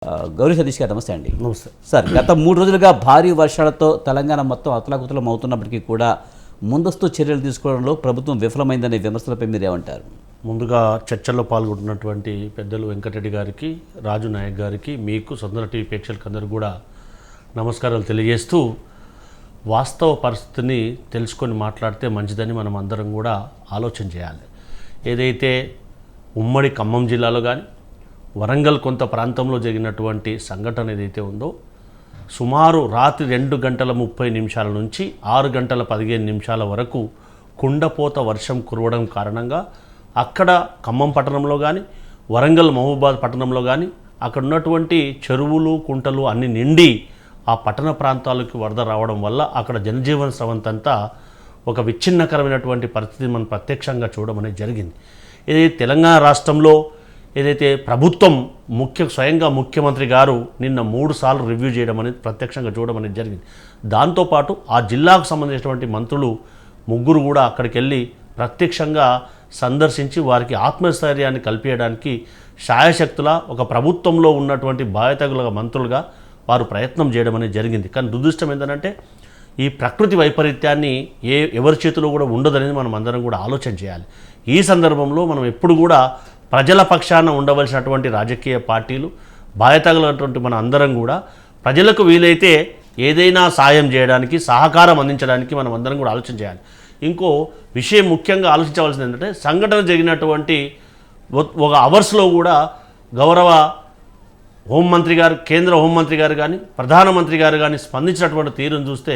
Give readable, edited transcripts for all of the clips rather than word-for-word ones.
గౌరీ సతీష్ గారు నమస్తే అండి. నమస్తే సార్, గత 3 రోజులుగా భారీ వర్షాలతో తెలంగాణ మొత్తం అతలాకుతలం అవుతున్నప్పటికీ కూడా ముందస్తు చర్యలు తీసుకోవడంలో ప్రభుత్వం విఫలమైందనే విమర్శలపై మీరేమంటారు? ముందుగా చర్చల్లో పాల్గొంటున్నటువంటి పెద్దలు వెంకటరెడ్డి గారికి, రాజు నాయక్ గారికి, మీకు సుందర టీవీ ప్రేక్షకులకు అందరూ కూడా నమస్కారాలు తెలియజేస్తూ, వాస్తవ పరిస్థితిని తెలుసుకొని మాట్లాడితే మంచిదని మనం అందరం కూడా ఆలోచన చేయాలి. ఏదైతే ఉమ్మడి ఖమ్మం జిల్లాలో కానీ వరంగల్ కొంత ప్రాంతంలో జరిగినటువంటి సంఘటన ఏదైతే ఉందో, సుమారు రాత్రి 2:30 నుంచి 6:15 వరకు కుండపోత వర్షం కురవడం కారణంగా అక్కడ ఖమ్మం పట్టణంలో కానీ వరంగల్ మహబూబాద్ పట్టణంలో కానీ అక్కడ ఉన్నటువంటి చెరువులు కుంటలు అన్నీ నిండి ఆ పట్టణ ప్రాంతాలకు వరద రావడం వల్ల అక్కడ జనజీవన స్రవంతంతా ఒక విచ్ఛిన్నకరమైనటువంటి పరిస్థితిని మనం ప్రత్యక్షంగా చూడడం అనేది జరిగింది. ఇది తెలంగాణ రాష్ట్రంలో ఏదైతే ప్రభుత్వం స్వయంగా ముఖ్యమంత్రి గారు నిన్న 3 సార్లు రివ్యూ చేయడం అనేది ప్రత్యక్షంగా చూడడం అనేది జరిగింది. దాంతోపాటు ఆ జిల్లాకు సంబంధించినటువంటి మంత్రులు 3 కూడా అక్కడికి వెళ్ళి ప్రత్యక్షంగా సందర్శించి వారికి ఆత్మస్థైర్యాన్ని కల్పించడానికి శాయశక్తుల ఒక ప్రభుత్వంలో ఉన్నటువంటి బాధ్యతగల మంత్రులుగా వారు ప్రయత్నం చేయడం అనేది జరిగింది. కానీ దురదృష్టం ఏంటంటే ఈ ప్రకృతి వైపరీత్యాన్ని ఎవరి చేతిలో కూడా ఉండదనేది మనం అందరం కూడా ఆలోచన చేయాలి. ఈ సందర్భంలో మనం ఎప్పుడు కూడా ప్రజల పక్షాన ఉండవలసినటువంటి రాజకీయ పార్టీలు, బాధ్యతగలటువంటి మన అందరం కూడా ప్రజలకు వీలైతే ఏదైనా సాయం చేయడానికి, సహకారం అందించడానికి మనం అందరం కూడా ఆలోచన చేయాలి. ఇంకో విషయం ముఖ్యంగా ఆలోచించవలసింది ఏంటంటే, సంఘటన జరిగినటువంటి ఒక అవర్స్లో కూడా గౌరవ హోంమంత్రి గారు, కేంద్ర హోంమంత్రి గారు కానీ, ప్రధానమంత్రి గారు కానీ స్పందించినటువంటి తీరును చూస్తే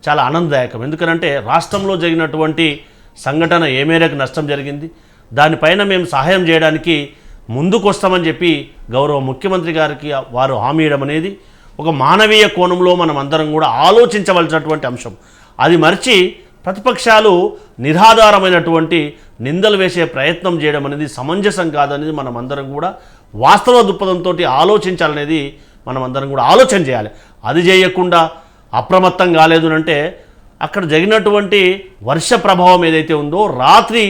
చాలా ఆనందదాయకం. ఎందుకంటే రాష్ట్రంలో జరిగినటువంటి సంఘటన ఏ మేరకు నష్టం జరిగింది, దానిపైన మేము సహాయం చేయడానికి ముందుకు వస్తామని చెప్పి గౌరవ ముఖ్యమంత్రి గారికి వారు హామీ ఇవ్వడం అనేది ఒక మానవీయ కోణంలో మనం అందరం కూడా ఆలోచించవలసినటువంటి అంశం. అది మర్చి ప్రతిపక్షాలు నిరాధారమైనటువంటి నిందలు వేసే ప్రయత్నం చేయడం అనేది సమంజసం కాదనేది మనం అందరం కూడా వాస్తవ దృక్పథంతో ఆలోచించాలనేది మనం అందరం కూడా ఆలోచన చేయాలి. అది చేయకుండా అప్రమత్తం కాలేదు అంటే అక్కడ జరిగినటువంటి వర్ష ప్రభావం ఏదైతే ఉందో, రాత్రి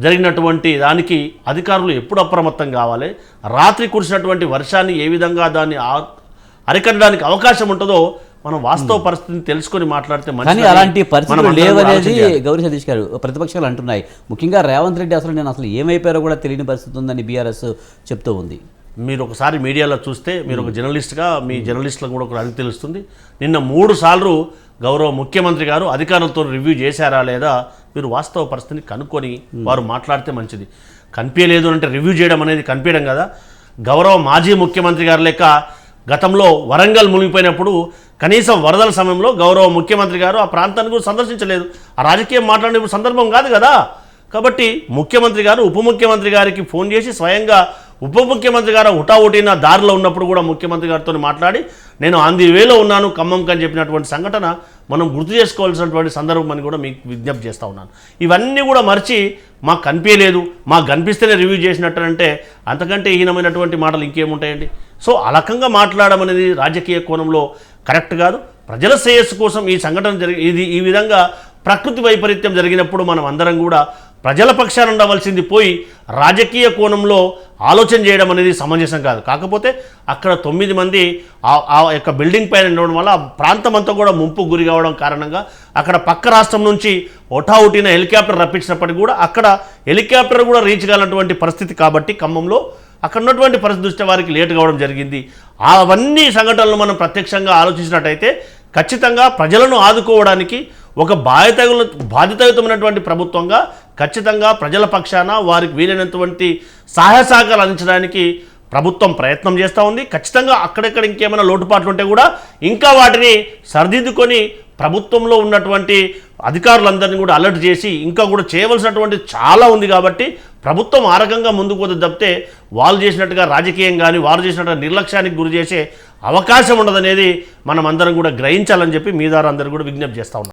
జరిగినటువంటి దానికి అధికారులు ఎప్పుడు అప్రమత్తం కావాలి, రాత్రి కురిసినటువంటి వర్షాన్ని ఏ విధంగా దాన్ని అరికట్టడానికి అవకాశం ఉంటుందో మనం వాస్తవ పరిస్థితిని తెలుసుకొని మాట్లాడితే మంచిది. అలాంటి పరిస్థితులు లేవనేది గౌరీ సతీష్ గారు ప్రతిపక్షాలు అంటున్నాయి. ముఖ్యంగా రేవంత్ రెడ్డి నేను ఏమైపోయారో కూడా తెలియని పరిస్థితి ఉందని బీఆర్ఎస్ చెప్తూ ఉంది. మీరు ఒకసారి మీడియాలో చూస్తే, మీరు ఒక జర్నలిస్ట్గా మీ జర్నలిస్టులకు కూడా ఒక అది తెలుస్తుంది. నిన్న 3 సార్లు గౌరవ ముఖ్యమంత్రి గారు అధికారులతో రివ్యూ చేశారా లేదా మీరు వాస్తవ పరిస్థితిని కనుక్కొని వారు మాట్లాడితే మంచిది. కనిపించలేదు అంటే రివ్యూ చేయడం అనేది కనిపించడం కదా. గౌరవ మాజీ ముఖ్యమంత్రి గారు లెక్క గతంలో వరంగల్ మునిగిపోయినప్పుడు కనీసం వరదల సమయంలో గౌరవ ముఖ్యమంత్రి గారు ఆ ప్రాంతాన్ని కూడా సందర్శించలేదు. ఆ రాజకీయం మాట్లాడే సందర్భం కాదు కదా. కాబట్టి ముఖ్యమంత్రి గారు ఉప ముఖ్యమంత్రి గారికి ఫోన్ చేసి స్వయంగా ఉప ముఖ్యమంత్రి గారు హుటాహుటిన దారిలో ఉన్నప్పుడు కూడా ముఖ్యమంత్రి గారితో మాట్లాడి నేను ఆంది వేలో ఉన్నాను ఖమ్మంకి అని చెప్పినటువంటి సంఘటన మనం గుర్తు చేసుకోవాల్సినటువంటి సందర్భం అని కూడా మీకు విజ్ఞప్తి చేస్తూ ఉన్నాను. ఇవన్నీ కూడా మర్చి మాకు కనిపించలేదు, మాకు కనిపిస్తేనే రివ్యూ చేసినట్టు అంటే అంతకంటే హీనమైనటువంటి మాటలు ఇంకేముంటాయండి. సో ఆ రకంగా మాట్లాడడం అనేది రాజకీయ కోణంలో కరెక్ట్ కాదు. ప్రజల శ్రేయస్సు కోసం ఈ సంఘటన ఈ విధంగా ప్రకృతి వైపరీత్యం జరిగినప్పుడు మనం అందరం కూడా ప్రజల పక్షాన ఉండవలసింది పోయి రాజకీయ కోణంలో ఆలోచన చేయడం అనేది సమంజసం కాదు. కాకపోతే అక్కడ 9 మంది ఆ యొక్క బిల్డింగ్ పైన ఉండడం వల్ల ప్రాంతం అంతా కూడా ముంపుకు గురి కావడం కారణంగా అక్కడ పక్క రాష్ట్రం నుంచి ఒటావుటిన హెలికాప్టర్ రప్పించినప్పటికీ కూడా అక్కడ హెలికాప్టర్ కూడా రీచ్ కానటువంటి పరిస్థితి కాబట్టి ఖమ్మంలో అక్కడ ఉన్నటువంటి పరిస్థితి దృష్ట్యా వారికి లేట్ కావడం జరిగింది. అవన్నీ సంఘటనలు మనం ఆలోచించినట్టయితే ఖచ్చితంగా ప్రజలను ఆదుకోవడానికి ఒక బాధ్యతాయుతమైనటువంటి ప్రభుత్వంగా ఖచ్చితంగా ప్రజల పక్షాన వారికి వీలైనటువంటి సహాయ సహకారాలు అందించడానికి ప్రభుత్వం ప్రయత్నం చేస్తూ ఉంది. ఖచ్చితంగా అక్కడెక్కడ ఇంకేమైనా లోటుపాట్లు ఉంటే కూడా ఇంకా వాటిని సరిదిద్దుకొని ప్రభుత్వంలో ఉన్నటువంటి అధికారులందరినీ కూడా అలర్ట్ చేసి ఇంకా కూడా చేయవలసినటువంటి చాలా ఉంది. కాబట్టి ప్రభుత్వం ఆ రకంగా ముందుకు పోతే తప్పితే వాళ్ళు చేసినట్టుగా రాజకీయం కానీ వారు చేసినట్టుగా నిర్లక్ష్యానికి గురి చేసే అవకాశం ఉండదనేది మనం అందరం కూడా గ్రహించాలని చెప్పి మీ ద్వారా అందరూ కూడా విజ్ఞప్తి చేస్తూ ఉన్నాం.